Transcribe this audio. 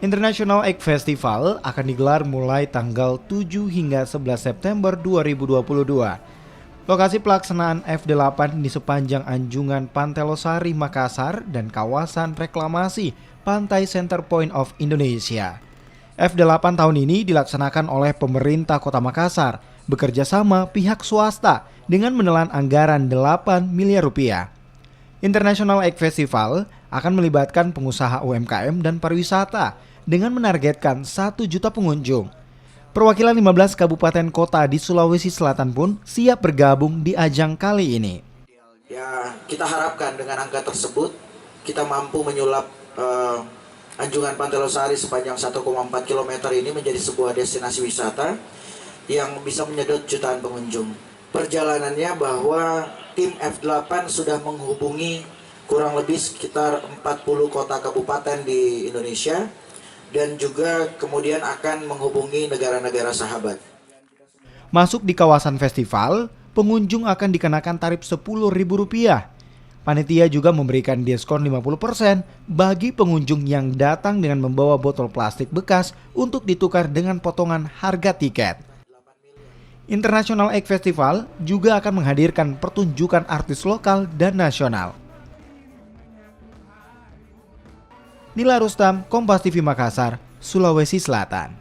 International Egg Festival akan digelar mulai tanggal 7 hingga 11 September 2022. Lokasi pelaksanaan F8 di sepanjang anjungan Pantai Losari, Makassar dan kawasan reklamasi Pantai Center Point of Indonesia. F8 tahun ini dilaksanakan oleh pemerintah Kota Makassar bekerja sama pihak swasta dengan menelan anggaran 8 miliar rupiah. International Egg Festival akan melibatkan pengusaha UMKM dan pariwisata dengan menargetkan 1 juta pengunjung. Perwakilan 15 kabupaten kota di Sulawesi Selatan pun siap bergabung di ajang kali ini. Ya, kita harapkan dengan angka tersebut kita mampu menyulap anjungan Pantai Losari sepanjang 1,4 km ini menjadi sebuah destinasi wisata yang bisa menyedot jutaan pengunjung. Perjalanannya bahwa tim F8 sudah menghubungi kurang lebih sekitar 40 kota kabupaten di Indonesia dan juga kemudian akan menghubungi negara-negara sahabat. Masuk di kawasan festival, pengunjung akan dikenakan tarif Rp10.000. Panitia juga memberikan diskon 50% bagi pengunjung yang datang dengan membawa botol plastik bekas untuk ditukar dengan potongan harga tiket. International Egg Festival juga akan menghadirkan pertunjukan artis lokal dan nasional. Nila Rustam, Kompas TV Makassar, Sulawesi Selatan.